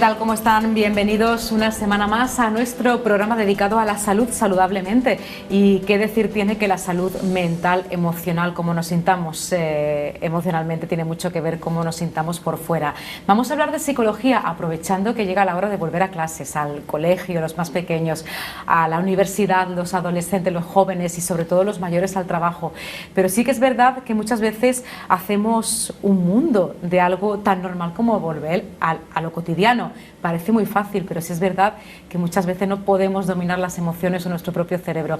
tal? ¿Cómo están? Bienvenidos una semana más a nuestro programa dedicado a la salud saludablemente. Y qué decir tiene que la salud mental, emocional, cómo nos sintamos emocionalmente, tiene mucho que ver cómo nos sintamos por fuera. Vamos a hablar de psicología, aprovechando que llega la hora de volver a clases, al colegio, los más pequeños, a la universidad, los adolescentes, los jóvenes y sobre todo los mayores al trabajo. Pero sí que es verdad que muchas veces hacemos un mundo de algo tan normal como volver a lo cotidiano. Parece muy fácil, pero sí es verdad que muchas veces no podemos dominar las emociones o nuestro propio cerebro.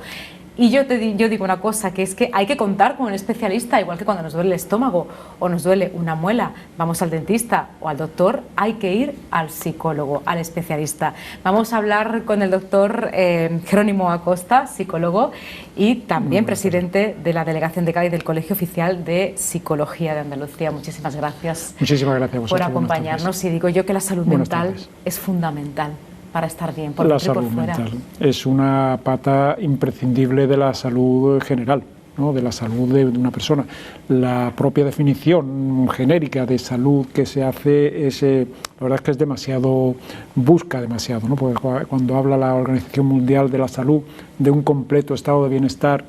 Y yo digo una cosa, que es que hay que contar con un especialista, igual que cuando nos duele el estómago o nos duele una muela, vamos al dentista o al doctor, hay que ir al psicólogo, al especialista. Vamos a hablar con el doctor Jerónimo Acosta, psicólogo y también presidente de la Delegación de Cádiz del Colegio Oficial de Psicología de Andalucía. Muchísimas gracias. Muchísimas gracias a vosotros por acompañarnos. Y digo yo que la salud mental es fundamental para estar bien, por dentro y por fuera. La salud mental es una pata imprescindible de la salud general, ¿no? De la salud de una persona. La propia definición genérica de salud que se hace es, la verdad es que es demasiado, busca demasiado, ¿no? Porque cuando habla la Organización Mundial de la Salud de un completo estado de bienestar,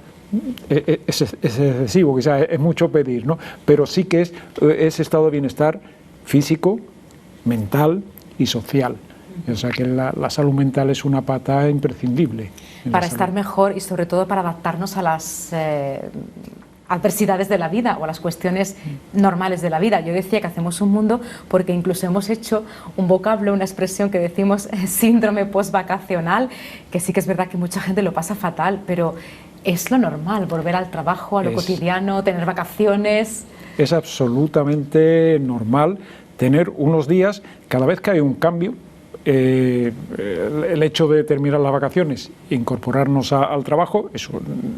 es excesivo, quizás es mucho pedir, ¿no? Pero sí que es estado de bienestar físico, mental y social. O sea que la salud mental es una pata imprescindible. Para estar mejor y sobre todo para adaptarnos a las adversidades de la vida o a las cuestiones normales de la vida. Yo decía que hacemos un mundo porque incluso hemos hecho un vocablo, una expresión que decimos síndrome postvacacional, que sí que es verdad que mucha gente lo pasa fatal, pero es lo normal, volver al trabajo, a lo cotidiano, tener vacaciones. Es absolutamente normal tener unos días, cada vez que hay un cambio, el hecho de terminar las vacaciones e incorporarnos al trabajo, eso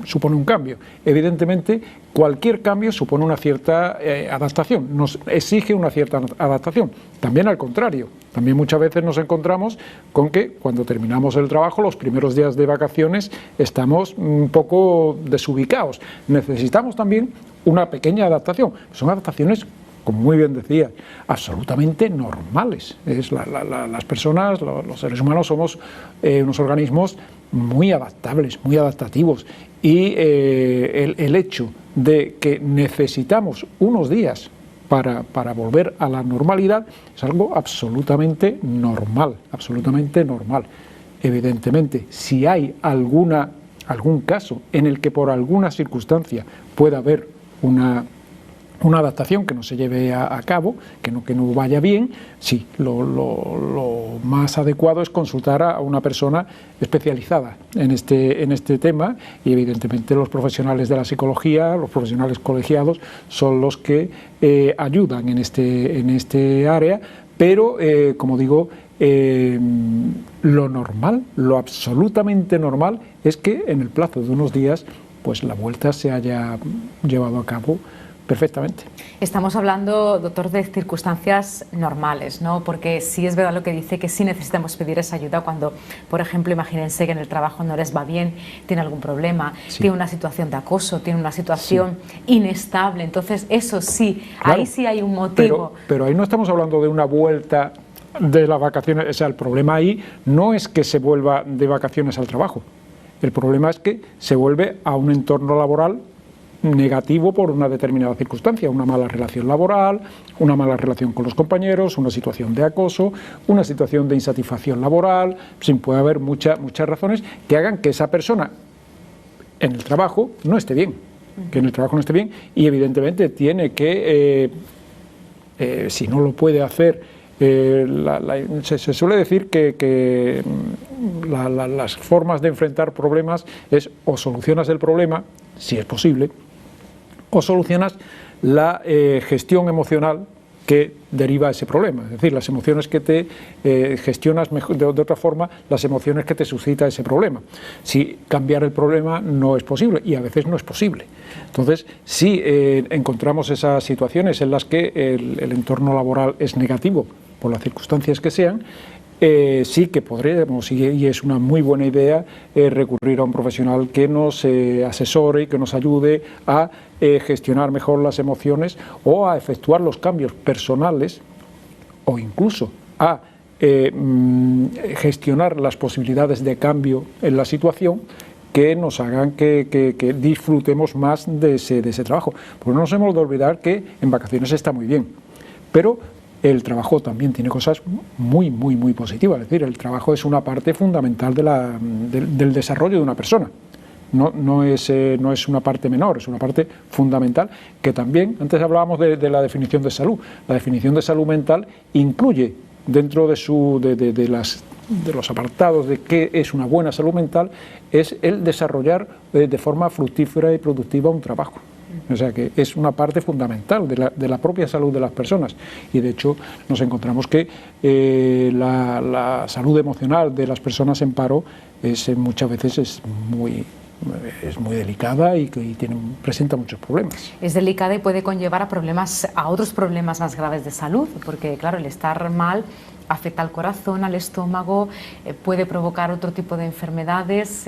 supone un cambio. Evidentemente, cualquier cambio supone una cierta adaptación, nos exige una cierta adaptación. También al contrario, también muchas veces nos encontramos con que cuando terminamos el trabajo, los primeros días de vacaciones, estamos un poco desubicados. Necesitamos también una pequeña adaptación. Son adaptaciones, como muy bien decía, absolutamente normales. Las personas, los seres humanos, somos unos organismos muy adaptables, muy adaptativos. Y el hecho de que necesitamos unos días para volver a la normalidad es algo absolutamente normal, absolutamente normal. Evidentemente, si hay algún caso en el que por alguna circunstancia pueda haber una adaptación que no se lleve a cabo, que no vaya bien, sí, lo más adecuado es consultar a una persona especializada en este tema, y evidentemente los profesionales de la psicología, los profesionales colegiados, son los que ayudan en este área, pero como digo, lo normal, lo absolutamente normal, es que en el plazo de unos días pues la vuelta se haya llevado a cabo perfectamente. Estamos hablando, doctor, de circunstancias normales, ¿no? Porque sí es verdad lo que dice, que sí necesitamos pedir esa ayuda cuando, por ejemplo, imagínense que en el trabajo no les va bien, tiene algún problema, tiene una situación de acoso, tiene una situación inestable. Entonces, eso sí, claro, ahí sí hay un motivo. Pero ahí no estamos hablando de una vuelta de las vacaciones. O sea, el problema ahí no es que se vuelva de vacaciones al trabajo. El problema es que se vuelve a un entorno laboral negativo por una determinada circunstancia, una mala relación laboral, una mala relación con los compañeros, una situación de acoso, una situación de insatisfacción laboral. Puede haber muchas razones que hagan que esa persona en el trabajo no esté bien, y evidentemente tiene que, si no lo puede hacer, se suele decir que las formas de enfrentar problemas es o solucionas el problema, si es posible, o solucionas la gestión emocional que deriva ese problema, es decir, las emociones que te gestionas mejor, de otra forma, las emociones que te suscita ese problema. Si cambiar el problema no es posible, y a veces no es posible. Entonces, si encontramos esas situaciones en las que el entorno laboral es negativo, por las circunstancias que sean, sí que podremos, y es una muy buena idea, recurrir a un profesional que nos asesore y que nos ayude a gestionar mejor las emociones o a efectuar los cambios personales o incluso a gestionar las posibilidades de cambio en la situación que nos hagan que disfrutemos más de ese trabajo. Porque no nos hemos de olvidar que en vacaciones está muy bien, pero el trabajo también tiene cosas muy positivas. Es decir, el trabajo es una parte fundamental del desarrollo de una persona. No es una parte menor, es una parte fundamental que también, antes hablábamos de la definición de salud. La definición de salud mental incluye dentro de los apartados de qué es una buena salud mental, es el desarrollar de forma fructífera y productiva un trabajo. O sea que es una parte fundamental de la propia salud de las personas, y de hecho nos encontramos que la salud emocional de las personas en paro muchas veces es muy delicada y presenta muchos problemas. Es delicada y puede conllevar a otros problemas más graves de salud, porque claro, el estar mal afecta al corazón, al estómago, puede provocar otro tipo de enfermedades,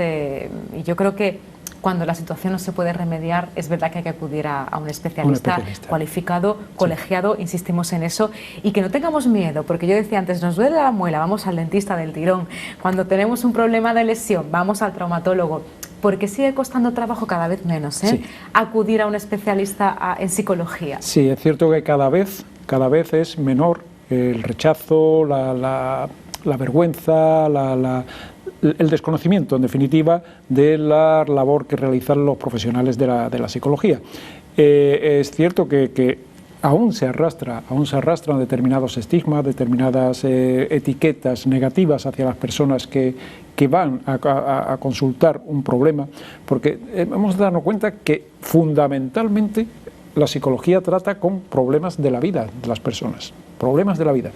y yo creo que cuando la situación no se puede remediar, es verdad que hay que acudir a un especialista cualificado, colegiado, insistimos en eso, y que no tengamos miedo, porque yo decía antes, nos duele la muela, vamos al dentista del tirón, cuando tenemos un problema de lesión, vamos al traumatólogo, porque sigue costando trabajo cada vez menos, sí, acudir a un especialista en psicología. Sí, es cierto que cada vez es menor el rechazo, la vergüenza, el desconocimiento, en definitiva, de la labor que realizan los profesionales de la psicología. Es cierto que aún se arrastran determinados estigmas, determinadas etiquetas negativas hacia las personas que van a consultar un problema, porque hemos de darnos cuenta que fundamentalmente la psicología trata con problemas de la vida de las personas. Problemas de la vida.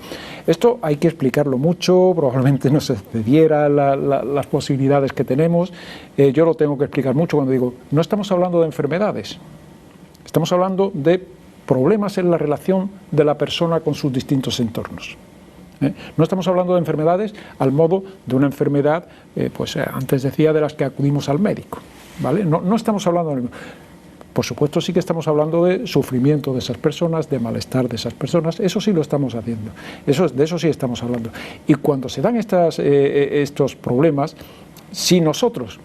Esto hay que explicarlo mucho, probablemente no se excediera las posibilidades que tenemos. Yo lo tengo que explicar mucho cuando digo, no estamos hablando de enfermedades, estamos hablando de problemas en la relación de la persona con sus distintos entornos. No estamos hablando de enfermedades al modo de una enfermedad, antes decía, de las que acudimos al médico, ¿vale? No estamos hablando de lo mismo. Por supuesto, sí que estamos hablando de sufrimiento de esas personas, de malestar de esas personas, eso sí lo estamos haciendo, de eso sí estamos hablando. Y cuando se dan estos problemas, si nosotros,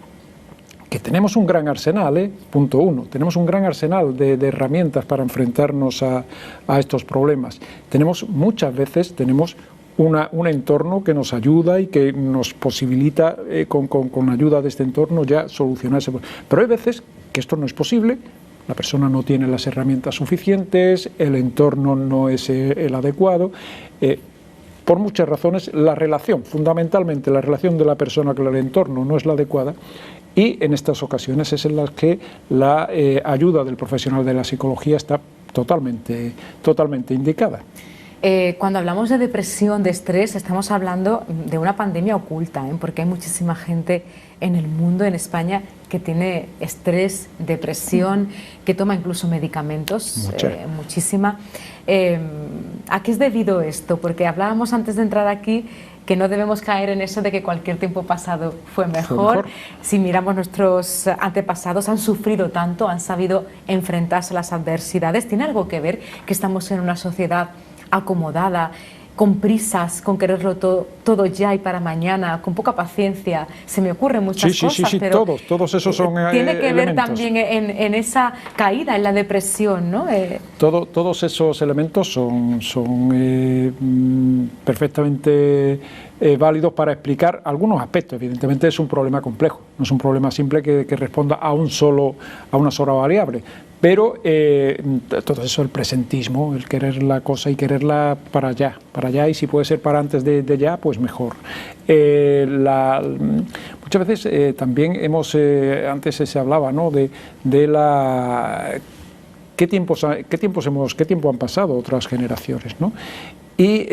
que tenemos un gran arsenal, punto uno, tenemos un gran arsenal de herramientas para enfrentarnos a estos problemas, muchas veces tenemos un entorno que nos ayuda y que nos posibilita, con ayuda de este entorno, ya solucionarse. Pero hay veces que esto no es posible, la persona no tiene las herramientas suficientes, el entorno no es el adecuado, por muchas razones fundamentalmente la relación de la persona con el entorno no es la adecuada, y en estas ocasiones es en las que la ayuda del profesional de la psicología está totalmente indicada. Cuando hablamos de depresión, de estrés, estamos hablando de una pandemia oculta, porque hay muchísima gente en el mundo, en España, que tiene estrés, depresión, que toma incluso medicamentos, muchísima. ¿A qué es debido esto? Porque hablábamos antes de entrar aquí que no debemos caer en eso de que cualquier tiempo pasado fue mejor. Si miramos, nuestros antepasados han sufrido tanto, han sabido enfrentarse a las adversidades. ¿Tiene algo que ver que estamos en una sociedad acomodada, con prisas, con quererlo todo ya y para mañana, con poca paciencia? Se me ocurren muchas cosas, pero todos esos son tiene que ver elementos. También en esa caída, en la depresión, ¿no? Todos esos elementos son perfectamente válidos para explicar algunos aspectos. Evidentemente es un problema complejo, no es un problema simple que responda a una sola variable. Pero todo eso, el presentismo, el querer la cosa y quererla para allá, y si puede ser para antes de ya, pues mejor. Muchas veces también antes se hablaba, ¿no?, de la... ¿Qué tiempo han pasado otras generaciones, ¿no? Y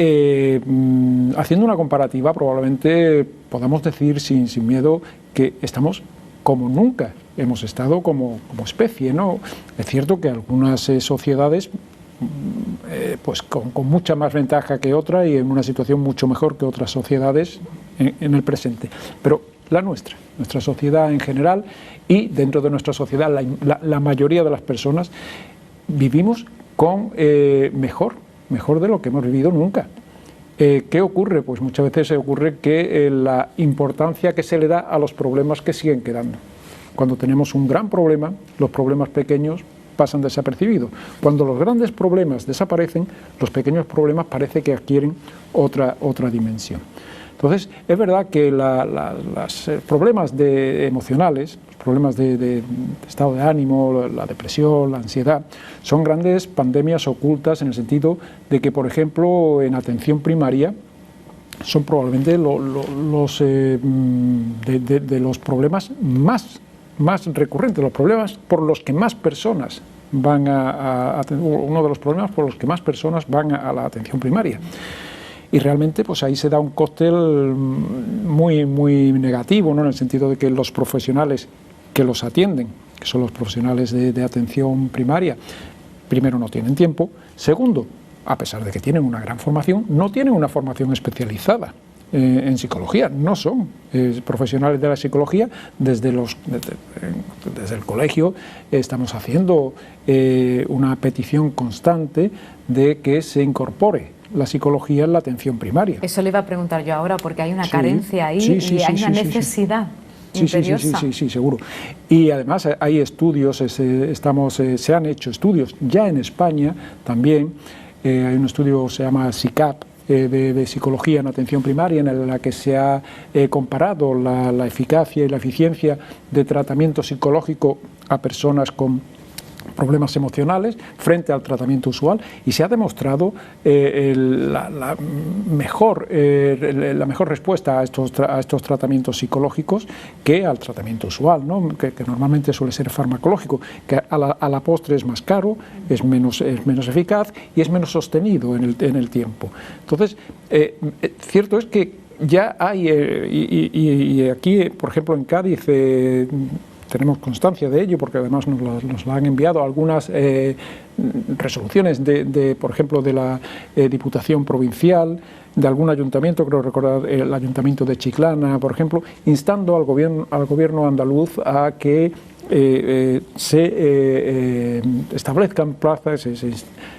haciendo una comparativa, probablemente podamos decir sin miedo que estamos como nunca hemos estado como especie, ¿no? Es cierto que algunas sociedades pues con mucha más ventaja que otra y en una situación mucho mejor que otras sociedades en el presente, pero nuestra sociedad en general, y dentro de nuestra sociedad la mayoría de las personas vivimos con mejor de lo que hemos vivido nunca. ¿Qué ocurre? Pues muchas veces ocurre que la importancia que se le da a los problemas que siguen quedando. Cuando tenemos un gran problema, los problemas pequeños pasan desapercibidos. Cuando los grandes problemas desaparecen, los pequeños problemas parece que adquieren otra dimensión. Entonces, es verdad que los problemas emocionales, los problemas de estado de ánimo, la depresión, la ansiedad, son grandes pandemias ocultas en el sentido de que, por ejemplo, en atención primaria, son probablemente de los problemas más recurrentes, los problemas por los que más personas van uno de los problemas por los que más personas van a la atención primaria. Y realmente pues ahí se da un cóctel muy negativo, ¿no? En el sentido de que los profesionales que los atienden, que son los profesionales de atención primaria, primero no tienen tiempo, segundo, a pesar de que tienen una gran formación, no tienen una formación especializada en psicología, no son profesionales de la psicología. Desde el colegio estamos haciendo una petición constante de que se incorpore la psicología en la atención primaria. Eso le iba a preguntar yo ahora, porque hay una carencia ahí y hay una necesidad imperiosa. Sí, seguro. Y además hay estudios, se han hecho estudios ya en España también. Hay un estudio, se llama SICAP, de psicología en atención primaria, en la que se ha comparado la eficacia y la eficiencia de tratamiento psicológico a personas con problemas emocionales frente al tratamiento usual, y se ha demostrado la mejor respuesta a estos tratamientos psicológicos que al tratamiento usual, ¿no? que normalmente suele ser farmacológico, que a la postre es más caro, es menos eficaz y es menos sostenido en el tiempo. Entonces, cierto es que ya hay, y aquí, por ejemplo, en Cádiz, tenemos constancia de ello, porque además nos la han enviado algunas resoluciones por ejemplo, de la Diputación Provincial, de algún ayuntamiento, creo recordar el Ayuntamiento de Chiclana, por ejemplo, instando al gobierno andaluz a que se establezcan plazas,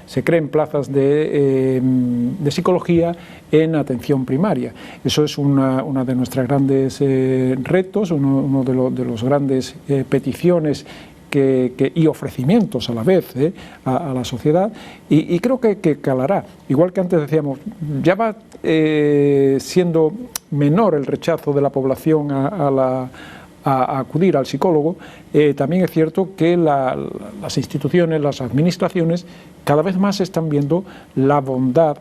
se creen plazas de psicología en atención primaria. Eso es una de nuestras grandes retos, uno de los grandes peticiones y ofrecimientos a la vez a la sociedad, y creo que calará. Igual que antes decíamos, ya va siendo menor el rechazo de la población a acudir al psicólogo. También es cierto que las instituciones, las administraciones, cada vez más están viendo la bondad,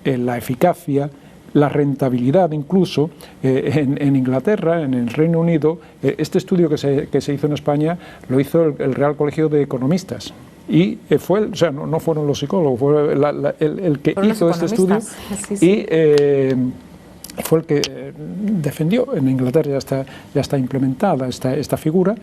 la eficacia, la rentabilidad incluso. En Inglaterra, en el Reino Unido, este estudio que se hizo en España lo hizo el Real Colegio de Economistas. Y no fueron los psicólogos, fue el que hizo este estudio. Sí. Y fue el que defendió. En Inglaterra ya está implementada esta figura.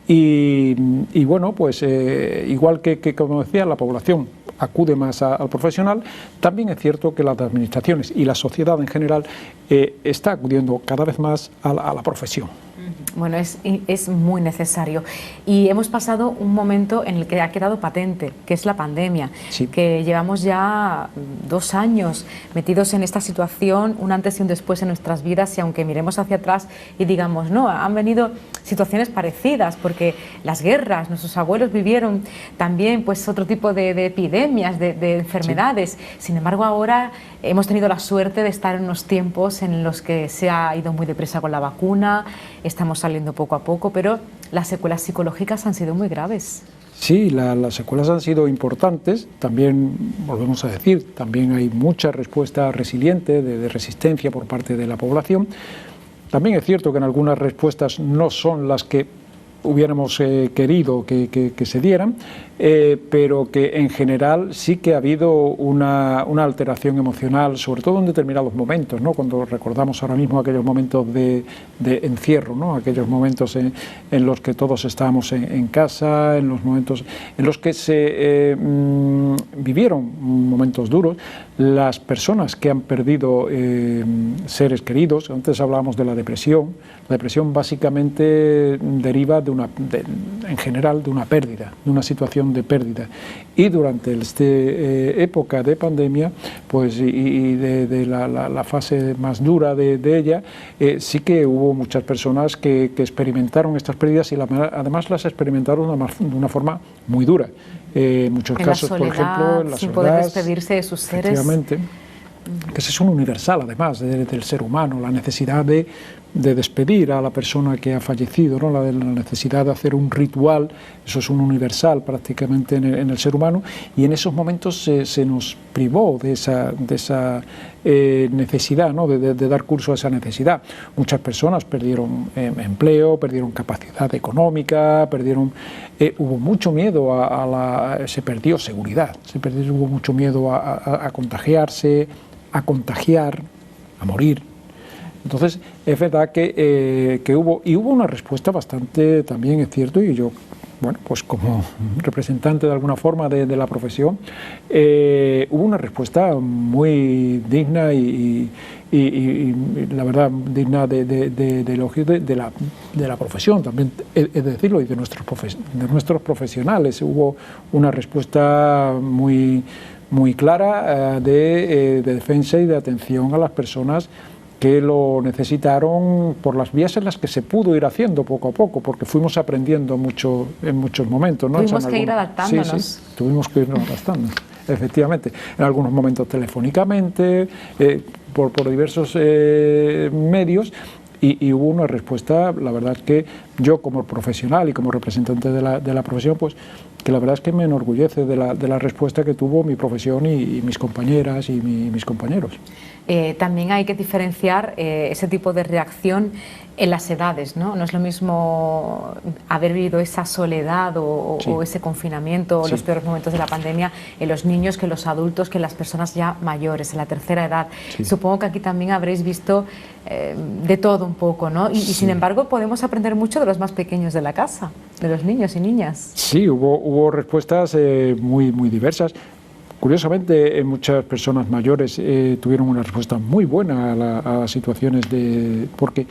Y bueno, pues igual que, como decía, la población acude más al profesional, también es cierto que las administraciones y la sociedad en general está acudiendo cada vez más a la profesión. Bueno, es muy necesario. Y hemos pasado un momento en el que ha quedado patente, que es la pandemia, sí, que llevamos ya 2 años metidos en esta situación, un antes y un después en nuestras vidas, y aunque miremos hacia atrás y digamos, no, han venido situaciones parecidas, porque las guerras, nuestros abuelos vivieron también pues otro tipo de epidemias, de enfermedades. Sí. Sin embargo, ahora hemos tenido la suerte de estar en unos tiempos en los que se ha ido muy deprisa con la vacuna, estamos saliendo poco a poco, pero las secuelas psicológicas han sido muy graves. Sí, las secuelas han sido importantes. También, volvemos a decir, también hay mucha respuesta resiliente, de resistencia por parte de la población. También es cierto que en algunas respuestas no son las que hubiéramos querido que se dieran, pero que en general sí que ha habido una alteración emocional, sobre todo en determinados momentos, ¿no? Cuando recordamos ahora mismo aquellos momentos de encierro, ¿no? Aquellos momentos en los que todos estábamos en casa, en los momentos en los que se vivieron momentos duros. las personas que han perdido seres queridos. Antes hablábamos de la depresión. La depresión básicamente deriva en general de una pérdida, de una situación de pérdida. Y durante esta época de pandemia, pues y de la fase más dura de ella, sí que hubo muchas personas que experimentaron estas pérdidas y además las experimentaron de una forma muy dura. En muchos casos, soledad, por ejemplo, en la sin soledad, poder despedirse de sus seres. Efectivamente, que ese es un universal, además, del ser humano, la necesidad de despedir a la persona que ha fallecido, ¿no? La necesidad de hacer un ritual, eso es un universal prácticamente en el ser humano, y en esos momentos se nos privó de esa necesidad, ¿no? de dar curso a esa necesidad. Muchas personas perdieron empleo, perdieron capacidad económica, hubo mucho miedo se perdió seguridad, hubo mucho miedo a contagiarse, a contagiar, a morir. Entonces, es verdad que hubo una respuesta bastante, también es cierto, y yo, bueno, pues como representante de alguna forma de la profesión, hubo una respuesta muy digna y la verdad digna de elogio de la profesión, también es decirlo, y de nuestros profesionales. Hubo una respuesta muy clara de defensa y de atención a las personas que lo necesitaron por las vías en las que se pudo ir haciendo poco a poco, porque fuimos aprendiendo mucho en muchos momentos, ¿no? Tuvimos que ir adaptándonos. Sí, tuvimos que irnos adaptando, efectivamente. En algunos momentos telefónicamente, por diversos medios, y hubo una respuesta, la verdad es que yo como profesional y como representante de la profesión, pues que la verdad es que me enorgullece de la respuesta que tuvo mi profesión y mis compañeras y mis compañeros. También hay que diferenciar ese tipo de reacción en las edades, ¿no? No es lo mismo haber vivido esa soledad o ese confinamiento o los peores momentos de la pandemia en los niños que en los adultos, que en las personas ya mayores, en la tercera edad. Sí. Supongo que aquí también habréis visto de todo un poco, ¿no? Y sin embargo podemos aprender mucho de los más pequeños de la casa, de los niños y niñas. Sí, hubo respuestas muy diversas. Curiosamente, muchas personas mayores tuvieron una respuesta muy buena a las situaciones porque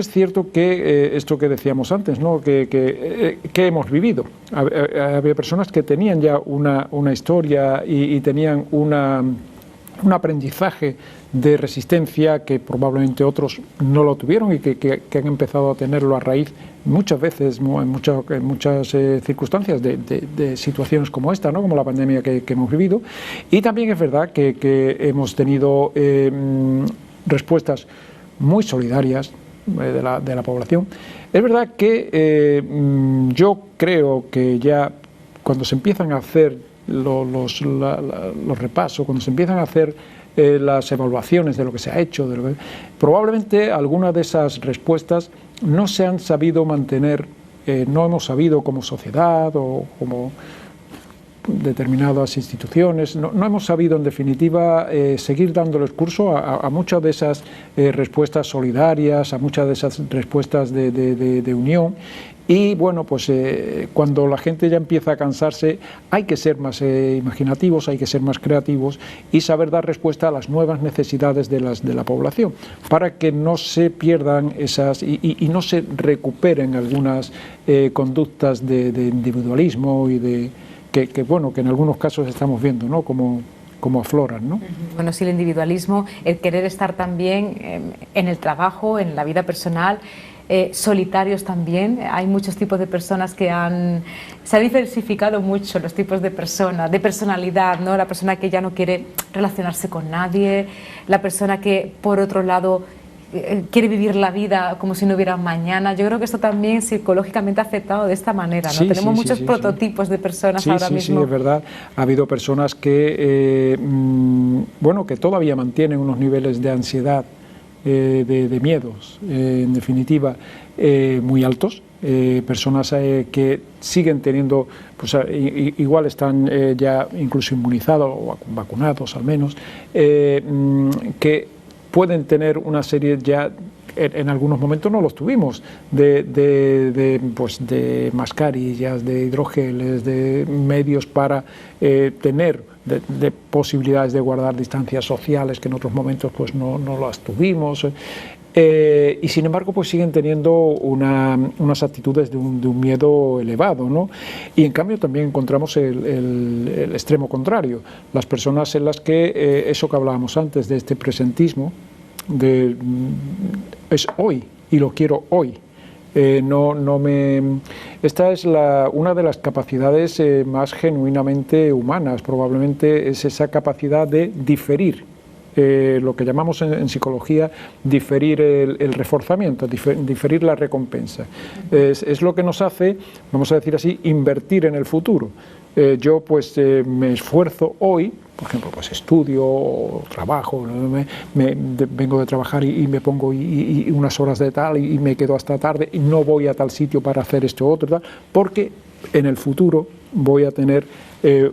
es cierto que esto que decíamos antes, ¿no? que hemos vivido. Había personas que tenían ya una historia y tenían un aprendizaje de resistencia que probablemente otros no lo tuvieron y que han empezado a tenerlo a raíz muchas veces, en muchas circunstancias de situaciones como esta, ¿no? Como la pandemia que hemos vivido. Y también es verdad que hemos tenido respuestas muy solidarias de la población. Es verdad que yo creo que ya cuando se empiezan a hacer los repasos, cuando se empiezan a hacer las evaluaciones de lo que se ha hecho, probablemente algunas de esas respuestas no se han sabido mantener, no hemos sabido como sociedad o como determinadas instituciones, no hemos sabido en definitiva seguir dándoles curso a muchas de esas respuestas solidarias, a muchas de esas respuestas de unión. Y bueno, pues cuando la gente ya empieza a cansarse, hay que ser más imaginativos, hay que ser más creativos y saber dar respuesta a las nuevas necesidades de la población, para que no se pierdan esas y no se recuperen algunas conductas de individualismo y que bueno, que en algunos casos estamos viendo, ¿no? Como afloran, ¿no? Bueno, sí, el individualismo, el querer estar también en el trabajo, en la vida personal. Solitarios también, hay muchos tipos de personas se ha diversificado mucho los tipos de personalidad, ¿no? La persona que ya no quiere relacionarse con nadie, la persona que por otro lado quiere vivir la vida como si no hubiera mañana. Yo creo que esto también psicológicamente ha afectado de esta manera, ¿no? Sí, tenemos muchos prototipos de personas ahora mismo. Sí, es verdad. Ha habido personas que, bueno, que todavía mantienen unos niveles de ansiedad, de miedos, en definitiva, muy altos, personas que siguen teniendo, pues igual están ya incluso inmunizados o vacunados al menos, que pueden tener una serie ya, en algunos momentos no los tuvimos, de mascarillas, de hidrogeles, de medios para tener de posibilidades de guardar distancias sociales que en otros momentos pues no las tuvimos. Y sin embargo pues siguen teniendo unas actitudes de un miedo elevado, ¿no? Y en cambio también encontramos el extremo contrario, las personas en las que eso que hablábamos antes de este presentismo, es hoy y lo quiero hoy. Esta es una de las capacidades más genuinamente humanas, probablemente es esa capacidad de diferir. Lo que llamamos en psicología diferir el reforzamiento, diferir la recompensa. Es lo que nos hace, vamos a decir así, invertir en el futuro. Yo pues me esfuerzo hoy, por ejemplo, pues estudio, trabajo, vengo de trabajar y me pongo y unas horas de tal y me quedo hasta tarde y no voy a tal sitio para hacer esto otro, tal, porque en el futuro voy a tener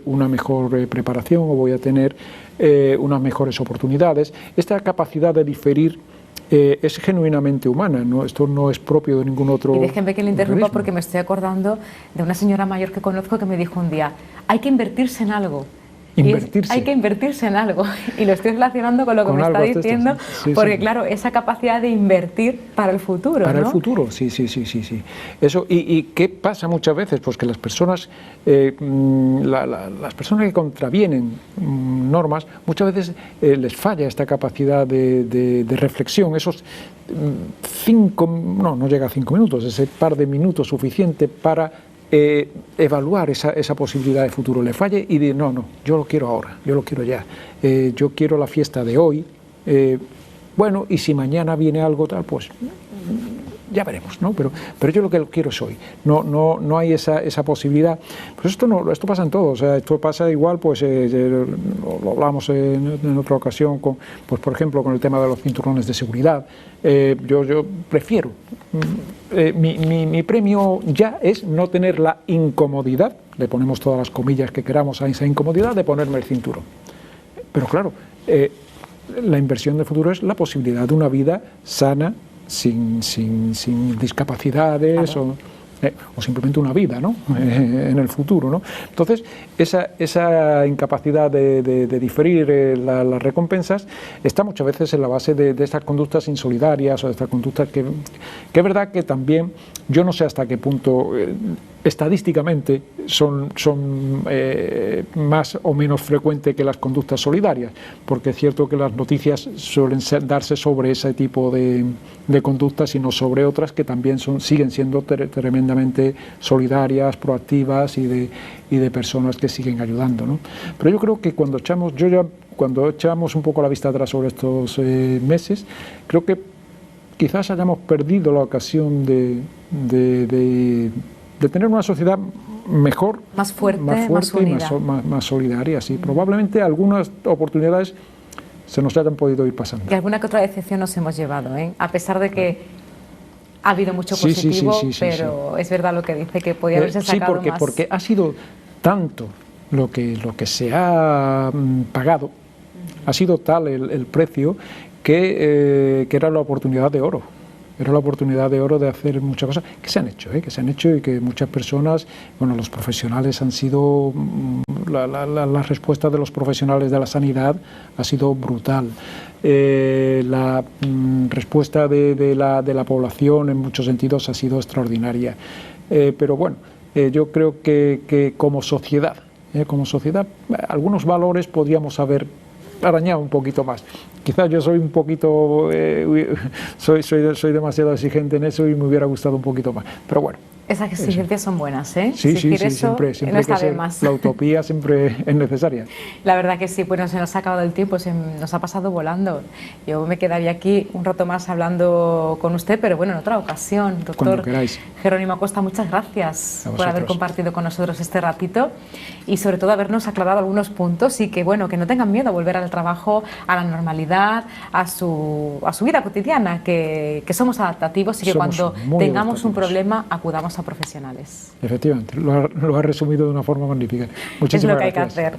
una mejor preparación o voy a tener unas mejores oportunidades. Esta capacidad de diferir es genuinamente humana, ¿no? Esto no es propio de ningún otro. Y déjenme que le interrumpa porque me estoy acordando de una señora mayor que conozco que me dijo un día, hay que invertirse en algo. Hay que invertirse en algo, y lo estoy relacionando con lo que me está diciendo, porque claro, esa capacidad de invertir para el futuro. Para el futuro, sí. Eso, ¿y qué pasa muchas veces? Pues que las personas, las personas que contravienen normas, muchas veces les falla esta capacidad de reflexión, esos no llega a 5 minutos, ese par de minutos suficiente para evaluar esa posibilidad de futuro, le falle y decir, no, yo lo quiero ahora, yo lo quiero ya, yo quiero la fiesta de hoy, bueno, y si mañana viene algo tal, pues ya veremos, ¿no? Pero yo lo que quiero es hoy, no hay esa posibilidad. Pues esto pasa en todo, o sea, esto pasa igual, pues lo hablamos en otra ocasión, pues por ejemplo con el tema de los cinturones de seguridad. Yo prefiero, mi premio ya es no tener la incomodidad, le ponemos todas las comillas que queramos a esa incomodidad de ponerme el cinturón. Pero claro, la inversión de futuro es la posibilidad de una vida sana, sin discapacidades, claro, o simplemente una vida, ¿no? En el futuro, ¿no? Entonces, esa incapacidad de diferir las recompensas está muchas veces en la base de estas conductas insolidarias o de estas conductas que es verdad que también, yo no sé hasta qué punto estadísticamente son más o menos frecuentes que las conductas solidarias, porque es cierto que las noticias suelen darse sobre ese tipo de conductas y no sobre otras que también siguen siendo tremendamente solidarias, proactivas y de personas que siguen ayudando, ¿no? Pero yo creo que cuando echamos un poco la vista atrás sobre estos meses, creo que quizás hayamos perdido la ocasión de tener una sociedad mejor, más fuerte y más solidaria. Sí. Probablemente algunas oportunidades se nos hayan podido ir pasando. Y alguna que otra decepción nos hemos llevado, a pesar de que ha habido mucho positivo, pero es verdad lo que dice, que podía haberse sacado más. Porque ha sido tanto lo que se ha pagado, ha sido tal el precio que era la oportunidad de oro. Era la oportunidad de oro de hacer muchas cosas que se han hecho y que muchas personas, bueno, los profesionales han sido, la respuesta de los profesionales de la sanidad ha sido brutal. La respuesta de la población en muchos sentidos ha sido extraordinaria. Pero bueno, yo creo que como sociedad, algunos valores podríamos haber arañado un poquito más. Quizás yo soy un poquito, soy demasiado exigente en eso y me hubiera gustado un poquito más, pero bueno. Esas exigencias son buenas, ¿eh? Sí, siempre no está de más. La utopía siempre es necesaria. La verdad que sí, bueno, se nos ha acabado el tiempo, nos ha pasado volando. Yo me quedaría aquí un rato más hablando con usted, pero bueno, en otra ocasión, doctor. Cuando queráis. Jerónimo Acosta, muchas gracias por haber compartido con nosotros este ratito y sobre todo habernos aclarado algunos puntos y que bueno, que no tengan miedo a volver al trabajo, a la normalidad, a su vida cotidiana, que somos adaptativos y que cuando tengamos un problema acudamos a profesionales. Efectivamente, lo ha resumido de una forma magnífica. Muchísimas gracias. Es lo que hay que hacer.